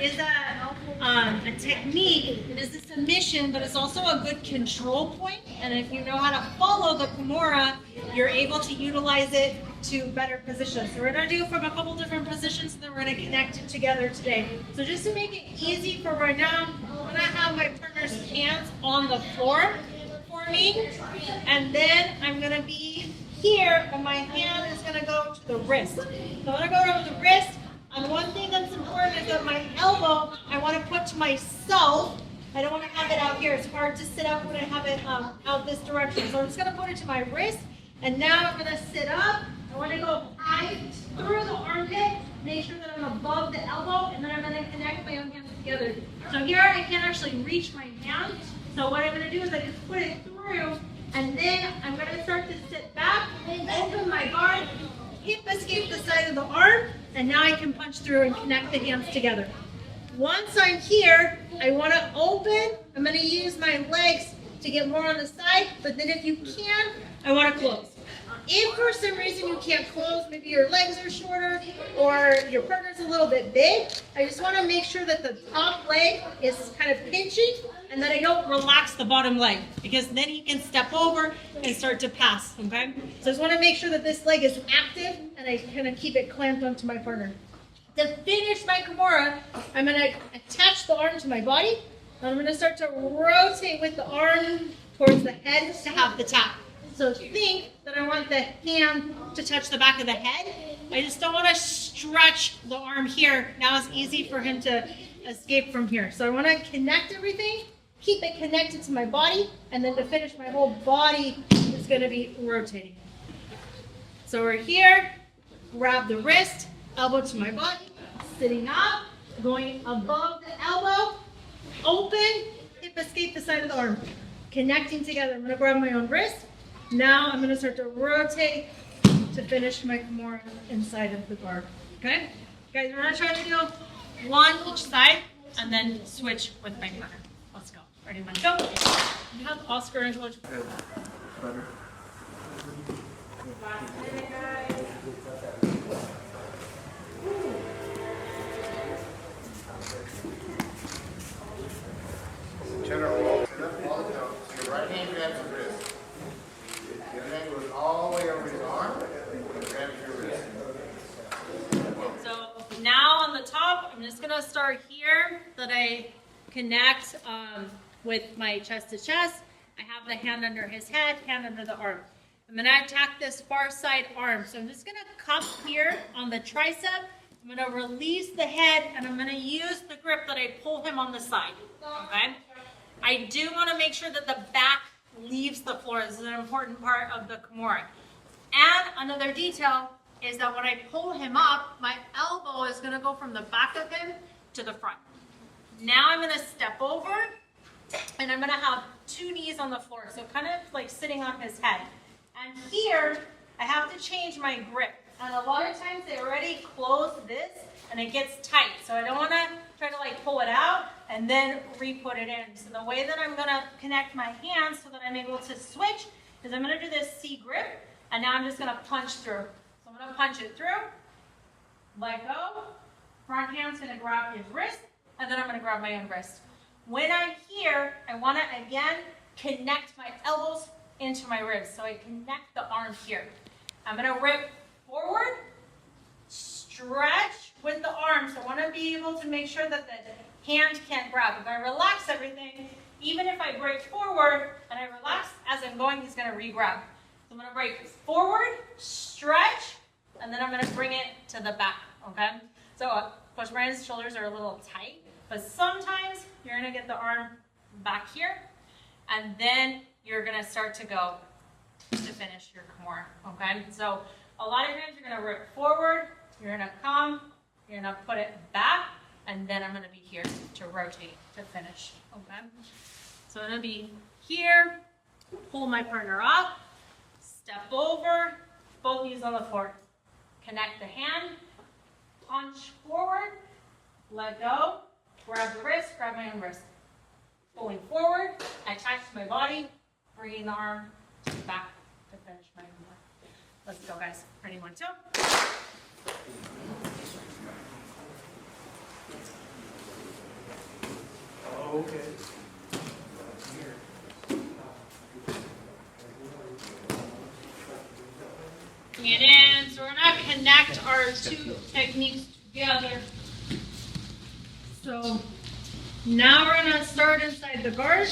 is a technique. It is a submission, but it's also a good control point. And if you know how to follow the Kimura, you're able to utilize it to better positions. So we're going to do from a couple different positions, and then we're going to connect it together today. So just to make it easy for right now, I'm going to have my partner's hands on the floor for me. And then I'm going to be here, and my hand is going to go to the wrist. So I'm going to go to the wrist. And one thing that's important is that my elbow, I want to put to myself. I don't want to have it out here. It's hard to sit up when I have it out this direction. So I'm just going to put it to my wrist. And now I'm going to sit up. I want to go high through the armpit. Make sure that I'm above the elbow. And then I'm going to connect my own hands together. So here I can't actually reach my hand. So what I'm going to do is I just put it through. And then I'm going to start to sit back and open my guard. Hip escape the side of the arm. And now I can punch through and connect the hands together. Once I'm here, I want to open. I'm going to use my legs to get more on the side, but then if you can, I want to close. If for some reason you can't close, maybe your legs are shorter or your partner's a little bit big, I just want to make sure that the top leg is kind of pinching and that I don't relax the bottom leg, because then he can step over and start to pass, okay? So I just want to make sure that this leg is active and I kind of keep it clamped onto my partner. To finish my Kimura, I'm going to attach the arm to my body. And I'm going to start to rotate with the arm towards the head to have the tap. So think that I want the hand to touch the back of the head. I just don't want to stretch the arm here. Now it's easy for him to escape from here. So I want to connect everything, keep it connected to my body, and then to finish, my whole body is going to be rotating. So we're here, grab the wrist, elbow to my body, sitting up, going above the elbow, open, hip escape the side of the arm, connecting together. I'm going to grab my own wrist. Now I'm going to start to rotate to finish my Kimura inside of the guard. Okay? Guys, we're going to try to do one each side and then switch with my partner. Let's go. Ready, let's go. You have Oscar and Coach. Better. General, all the time. So your right hand grabs the wrist. The other hand goes all the way over his arm and grabs your wrist. So now on the top, I'm just going to start here that I connect with my chest to chest. I have the hand under his head, hand under the arm. I'm going to attack this far side arm. So I'm just going to cup here on the tricep. I'm going to release the head, and I'm going to use the grip that I pull him on the side. Okay? I do want to make sure that the back leaves the floor. This is an important part of the Kimura. And another detail is that when I pull him up, my elbow is going to go from the back of him to the front. Now I'm going to step over, and I'm going to have two knees on the floor, so kind of like sitting on his head. And here, I have to change my grip. And a lot of times they already close this, and it gets tight. So I don't want to try to like pull it out and then re-put it in. So the way that I'm going to connect my hands so that I'm able to switch is I'm going to do this C grip, and now I'm just going to punch through. So I'm going to punch it through, let go, front hand's going to grab his wrist, and then I'm going to grab my own wrist. When I'm here, I want to again connect my elbows into my ribs. So I connect the arm here. I'm going to rip forward, stretch with the arms. So I want to be able to make sure that the hand can't grab. If I relax everything, even if I break forward and I relax, as I'm going, he's going to re-grab. So I'm going to break forward, stretch, and then I'm going to bring it to the back, okay? So Coach Brian's shoulders are a little tight, but sometimes you're going to get the arm back here, and then you're going to start to go to finish your Kimura, okay? So a lot of times you're going to rip forward, you're going to come, you're going to put it back, and then I'm going to be here to rotate to finish, okay? So I'm going to be here, pull my partner up, step over, both knees on the floor. Connect the hand, punch forward, let go, grab the wrist, grab my own wrist. Pulling forward, attach to my body, bringing the arm to the back to finish my Kimura. Let's go, guys. Ready, 1, 2. Okay. Bring it in. So we're gonna connect our two techniques together. So now we're gonna start inside the guard.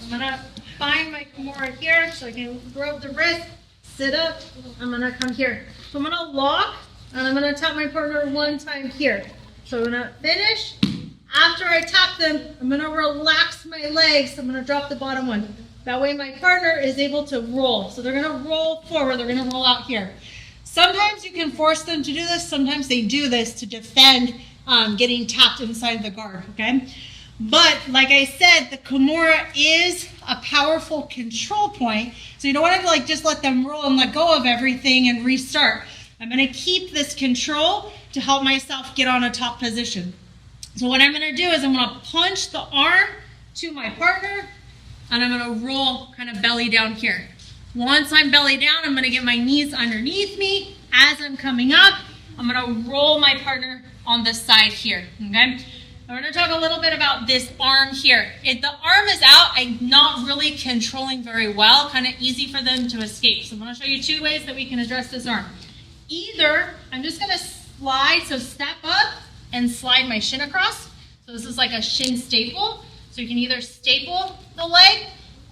I'm gonna find my Kimura here so I can grab the wrist, sit up. I'm gonna come here. So I'm gonna lock and I'm gonna tap my partner one time here. So I'm gonna finish. After I tap them, I'm gonna relax my legs. I'm gonna drop the bottom one. That way my partner is able to roll. So they're gonna roll forward, they're gonna roll out here. Sometimes you can force them to do this. Sometimes they do this to defend getting tapped inside the guard, okay? But like I said, the Kimura is a powerful control point. So you don't want to like just let them roll and let go of everything and restart. I'm going to keep this control to help myself get on a top position. So what I'm going to do is I'm going to punch the arm to my partner and I'm going to roll kind of belly down here. Once I'm belly down, I'm going to get my knees underneath me. As I'm coming up, I'm going to roll my partner on the side here, okay? We're going to talk a little bit about this arm here. If the arm is out, I'm not really controlling very well, kind of easy for them to escape. So I'm going to show you two ways that we can address this arm. Either I'm just going to slide, so step up and slide my shin across. So this is like a shin staple. So you can either staple the leg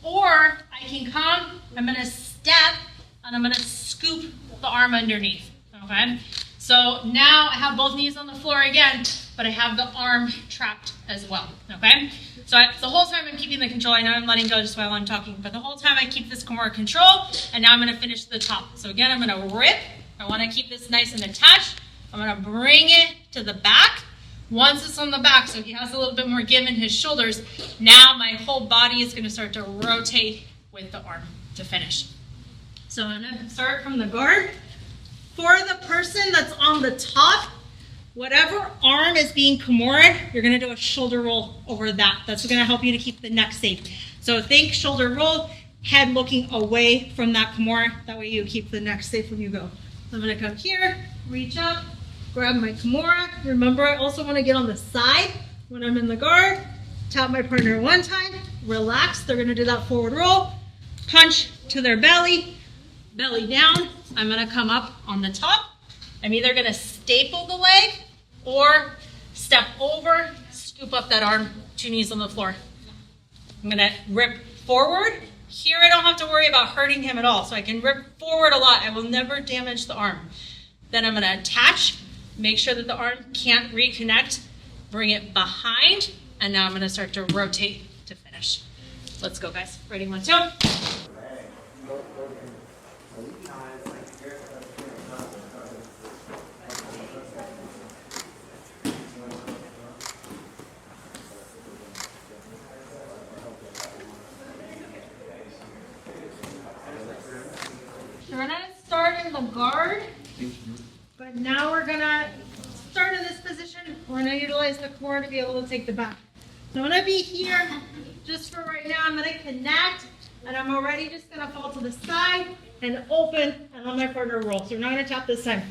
or I can come, I'm going to step and I'm going to scoop the arm underneath, okay? So now I have both knees on the floor again, but I have the arm trapped as well, okay? So the whole time I'm keeping the control. I know I'm letting go just while I'm talking, but the whole time I keep this Kimura control, and now I'm gonna finish the top. So again, I'm gonna rip. I wanna keep this nice and attached. I'm gonna bring it to the back. Once it's on the back, so he has a little bit more give in his shoulders, now my whole body is gonna start to rotate with the arm to finish. So I'm gonna start from the guard. For the person that's on the top, whatever arm is being Kimura'd, you're gonna do a shoulder roll over that. That's gonna help you to keep the neck safe. So think shoulder roll, head looking away from that Kimura. That way you keep the neck safe when you go. So I'm gonna come here, reach up, grab my Kimura. Remember, I also wanna get on the side when I'm in the guard. Tap my partner one time, relax. They're gonna do that forward roll, punch to their belly, belly down. I'm gonna come up on the top. I'm either gonna staple the leg or step over, scoop up that arm, two knees on the floor. I'm gonna rip forward. Here I don't have to worry about hurting him at all, so I can rip forward a lot. I will never damage the arm. Then I'm gonna attach, make sure that the arm can't reconnect, bring it behind, and now I'm gonna start to rotate to finish. Let's go, guys. Ready, 1, 2. We're gonna start in the guard, but now we're gonna start in this position. We're gonna utilize the core to be able to take the back. So I'm gonna be here just for right now. I'm gonna connect, and I'm already just gonna fall to the side and open, and let my partner roll. So we're not gonna tap this time.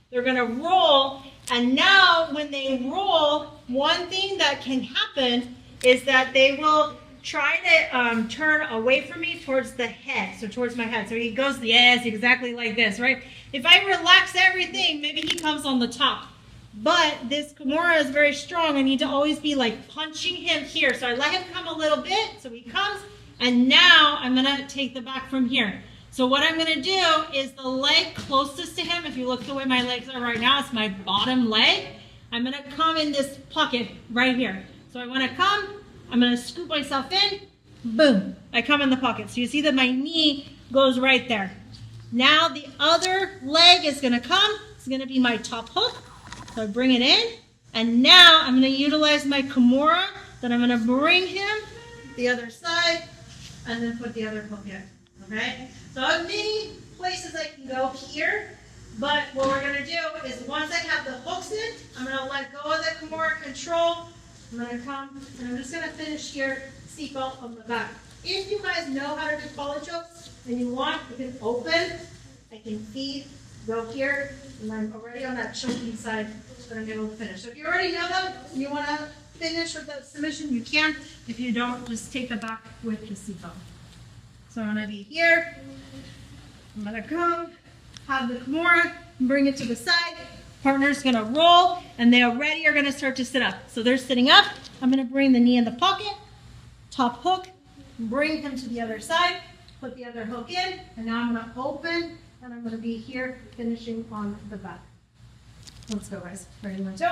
They're gonna roll, and now when they roll, one thing that can happen is that they will try to turn away from me towards the head, so towards my head. So he goes, yes, exactly like this, right? If I relax everything, maybe he comes on the top. But this Kimura is very strong. I need to always be like punching him here. So I let him come a little bit, so he comes, and now I'm gonna take the back from here. So what I'm gonna do is the leg closest to him, if you look the way my legs are right now, it's my bottom leg. I'm gonna come in this pocket right here. So I wanna come, I'm gonna scoop myself in, boom, I come in the pocket. So you see that my knee goes right there. Now the other leg is gonna come, it's gonna be my top hook. So I bring it in, and now I'm gonna utilize my Kimura, then I'm gonna bring him the other side, and then put the other hook in, okay? So I have many places I can go here, but what we're gonna do is once I have the hooks in, I'm gonna let go of the Kimura control. I'm gonna come, and I'm just gonna finish here, seatbelt on the back. If you guys know how to do collar chokes, and you want, you can open, I can feed, go here, and I'm already on that choking side, so I'm able to finish. So if you already know them, and you wanna finish with that submission, you can. If you don't, just take the back with the seatbelt. So I'm gonna be here. I'm gonna come, have the Kimura, bring it to the side. Partner's gonna roll, and they already are gonna start to sit up. So they're sitting up. I'm gonna bring the knee in the pocket, top hook, bring him to the other side, put the other hook in, and now I'm gonna open, and I'm gonna be here finishing on the back. Let's go, guys. Ready, 1, 2.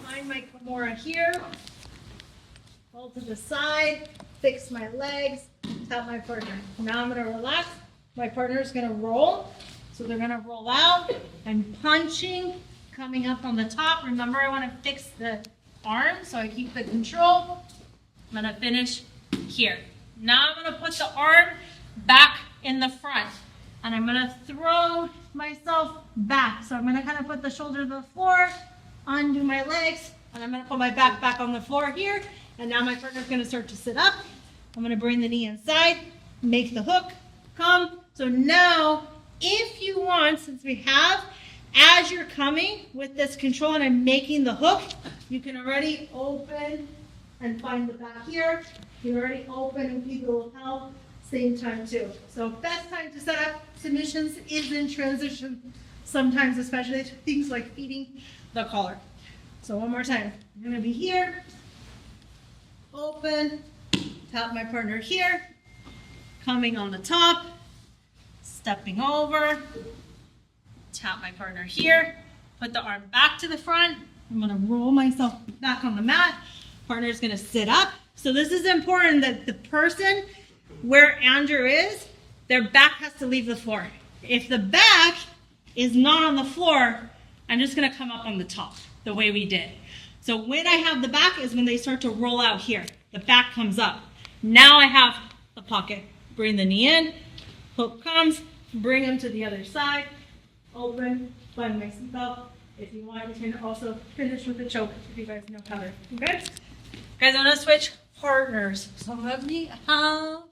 Find my Kimura here, hold to the side, fix my legs, tap my partner. Now I'm gonna relax. My partner's gonna roll. So they're gonna roll out and punching, coming up on the top. Remember, I wanna fix the arm, so I keep the control. I'm gonna finish here. Now I'm gonna put the arm back in the front, and I'm gonna throw myself back. So I'm gonna kind of put the shoulder to the floor, undo my legs, and I'm gonna put my back back on the floor here. And now my partner's gonna start to sit up. I'm gonna bring the knee inside, make the hook, come. So now, if you want, since we have, as you're coming with this control and I'm making the hook, you can already open and find the back here. You already open and keep the lapel, same time too. So best time to set up submissions is in transition, sometimes especially things like feeding the collar. So one more time, I'm gonna be here, open, tap my partner here, coming on the top, stepping over, tap my partner here, put the arm back to the front. I'm gonna roll myself back on the mat. Partner's gonna sit up. So this is important that the person where Andrew is, their back has to leave the floor. If the back is not on the floor, I'm just gonna come up on the top, the way we did. So when I have the back is when they start to roll out here. The back comes up. Now I have the pocket. Bring the knee in, hook comes, bring them to the other side, open, find my seatbelt. If you want, you can also finish with the choke if you guys know how to. Okay? Guys, I'm gonna switch partners. So let me have